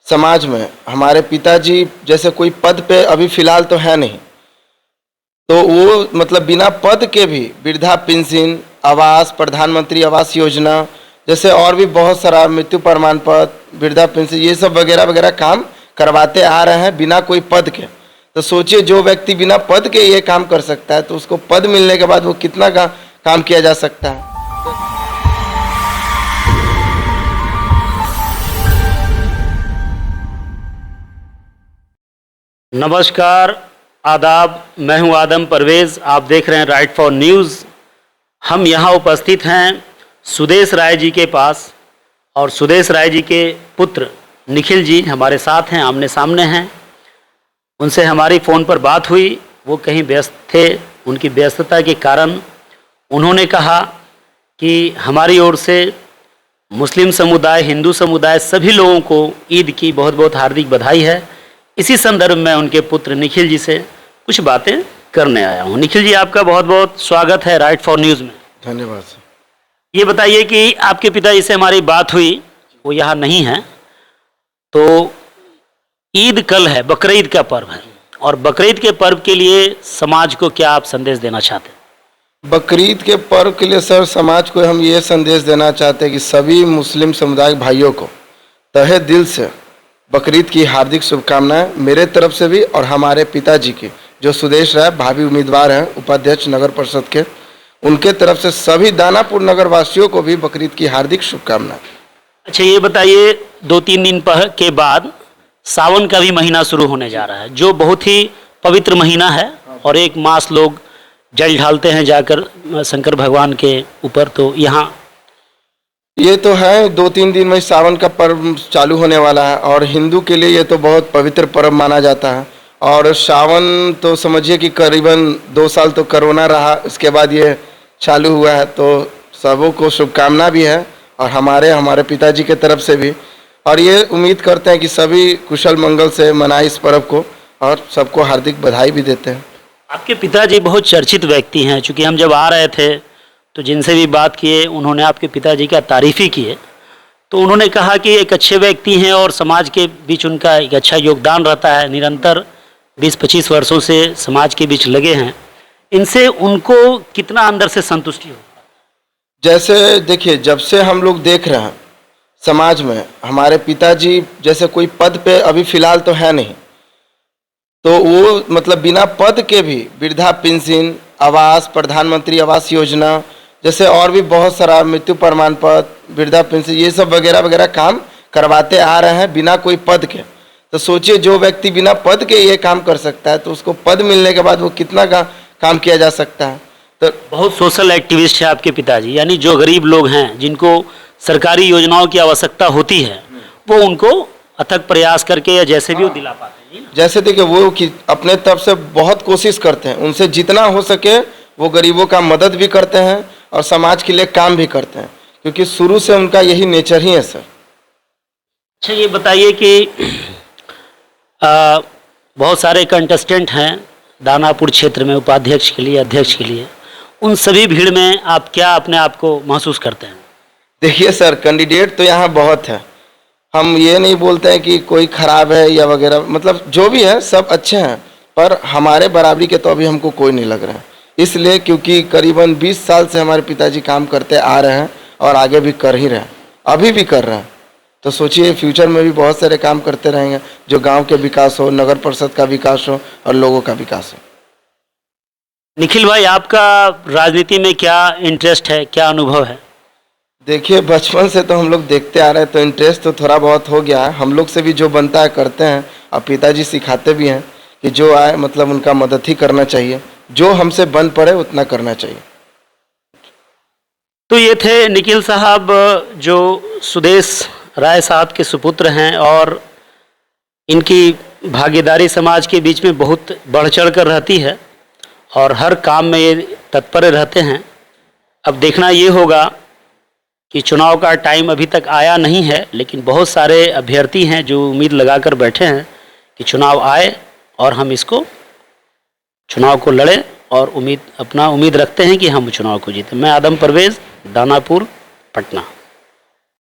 समाज में हमारे पिताजी जैसे कोई पद पे अभी फिलहाल तो है नहीं, तो वो मतलब बिना पद के भी वृद्धा पेंशन, आवास, प्रधानमंत्री आवास योजना जैसे और भी बहुत सारा मृत्यु प्रमाण पत्र, वृद्धा पेंशन, ये सब वगैरह वगैरह काम करवाते आ रहे हैं बिना कोई पद के। तो सोचिए जो व्यक्ति बिना पद के ये काम कर सकता है तो उसको पद मिलने के बाद वो कितना काम किया जा सकता है। नमस्कार, आदाब। मैं हूं आदम परवेज़। आप देख रहे हैं राइट फॉर न्यूज़। हम यहां उपस्थित हैं सुदेश राय जी के पास और सुदेश राय जी के पुत्र निखिल जी हमारे साथ हैं, आमने सामने हैं। उनसे हमारी फ़ोन पर बात हुई, वो कहीं व्यस्त थे। उनकी व्यस्तता के कारण उन्होंने कहा कि हमारी ओर से मुस्लिम समुदाय, हिंदू समुदाय, सभी लोगों को ईद की बहुत बहुत हार्दिक बधाई है। इसी संदर्भ में उनके पुत्र निखिल जी से कुछ बातें करने आया हूँ। निखिल जी, आपका बहुत बहुत स्वागत है राइट फॉर न्यूज़ में। धन्यवाद सर। ये बताइए कि आपके पिताजी से हमारी बात हुई, वो यहाँ नहीं है, तो ईद कल है, बकरीद का पर्व है, और बकरीद के पर्व के लिए समाज को क्या आप संदेश देना चाहते हैं? बकरीद के पर्व के लिए सर समाज को हम ये संदेश देना चाहते हैं कि सभी मुस्लिम समुदाय भाइयों को तहे दिल से बकरीद की हार्दिक शुभकामनाएं मेरे तरफ से भी और हमारे पिताजी की जो सुदेश राय भावी उम्मीदवार हैं उपाध्यक्ष नगर परिषद के, उनके तरफ से सभी दानापुर नगर वासियों को भी बकरीद की हार्दिक शुभकामनाएं। अच्छा, ये बताइए, 2-3 दिन के बाद सावन का भी महीना शुरू होने जा रहा है, जो बहुत ही पवित्र महीना है, और एक मास लोग जल ढालते हैं जाकर शंकर भगवान के ऊपर। तो यहाँ ये तो है 2-3 दिन में सावन का पर्व चालू होने वाला है और हिंदू के लिए ये तो बहुत पवित्र पर्व माना जाता है। और सावन तो समझिए कि करीबन 2 साल तो कोरोना रहा, उसके बाद ये चालू हुआ है, तो सबों को शुभकामना भी है और हमारे पिताजी के तरफ से भी। और ये उम्मीद करते हैं कि सभी कुशल मंगल से मनाए इस पर्व को और सबको हार्दिक बधाई भी देते हैं। आपके पिताजी बहुत चर्चित व्यक्ति हैं, चूँकि हम जब आ रहे थे तो जिनसे भी बात किए उन्होंने आपके पिताजी का तारीफ़ ही किए। तो उन्होंने कहा कि एक अच्छे व्यक्ति हैं और समाज के बीच उनका एक अच्छा योगदान रहता है, निरंतर 20-25 वर्षों से समाज के बीच लगे हैं। इनसे उनको कितना अंदर से संतुष्टि हो? जैसे देखिए, जब से हम लोग देख रहे हैं समाज में हमारे पिताजी जैसे कोई पद पे अभी फिलहाल तो है नहीं, तो वो मतलब बिना पद के भी वृद्धा पेंशन, आवास, प्रधानमंत्री आवास योजना जैसे और भी बहुत सारा मृत्यु प्रमाण पत्र, वृद्धा पेंशन, ये सब वगैरह वगैरह काम करवाते आ रहे हैं बिना कोई पद के। तो सोचिए जो व्यक्ति बिना पद के ये काम कर सकता है तो उसको पद मिलने के बाद वो कितना काम किया जा सकता है। तो बहुत सोशल एक्टिविस्ट है आपके पिताजी, यानी जो गरीब लोग हैं जिनको सरकारी योजनाओं की आवश्यकता होती है वो उनको अथक प्रयास करके या जैसे भी वो दिला पाते हैं। जैसे देखिए वो कि अपने तरफ से बहुत कोशिश करते हैं, उनसे जितना हो सके वो गरीबों का मदद भी करते हैं और समाज के लिए काम भी करते हैं, क्योंकि शुरू से उनका यही नेचर ही है सर। अच्छा, ये बताइए कि बहुत सारे कंटेस्टेंट हैं दानापुर क्षेत्र में उपाध्यक्ष के लिए, अध्यक्ष के लिए, उन सभी भीड़ में आप क्या अपने आप को महसूस करते हैं? देखिए सर, कैंडिडेट तो यहाँ बहुत है, हम ये नहीं बोलते हैं कि कोई खराब है या वगैरह, मतलब जो भी है सब अच्छे हैं, पर हमारे बराबरी के तो अभी हमको कोई नहीं लग रहा है। इसलिए क्योंकि करीबन 20 साल से हमारे पिताजी काम करते आ रहे हैं और आगे भी कर ही रहे हैं, अभी भी कर रहे हैं। तो सोचिए फ्यूचर में भी बहुत सारे काम करते रहेंगे, जो गांव के विकास हो, नगर परिषद का विकास हो और लोगों का विकास हो। निखिल भाई, आपका राजनीति में क्या इंटरेस्ट है, क्या अनुभव है? देखिए बचपन से तो हम लोग देखते आ रहे हैं, तो इंटरेस्ट तो थोड़ा बहुत हो गया है। हम लोग से भी जो बनता है करते हैं और पिताजी सिखाते भी हैं कि जो आए मतलब उनका मदद ही करना चाहिए, जो हमसे बन पड़े उतना करना चाहिए। तो ये थे निखिल साहब, जो सुदेश राय साहब के सुपुत्र हैं, और इनकी भागीदारी समाज के बीच में बहुत बढ़ चढ़ कर रहती है और हर काम में ये तत्पर रहते हैं। अब देखना ये होगा कि चुनाव का टाइम अभी तक आया नहीं है, लेकिन बहुत सारे अभ्यर्थी हैं जो उम्मीद लगाकर बैठे हैं कि चुनाव आए और हम इसको चुनाव को लड़ें, और उम्मीद रखते हैं कि हम चुनाव को जीतें। मैं आदम परवेज़, दानापुर, पटना।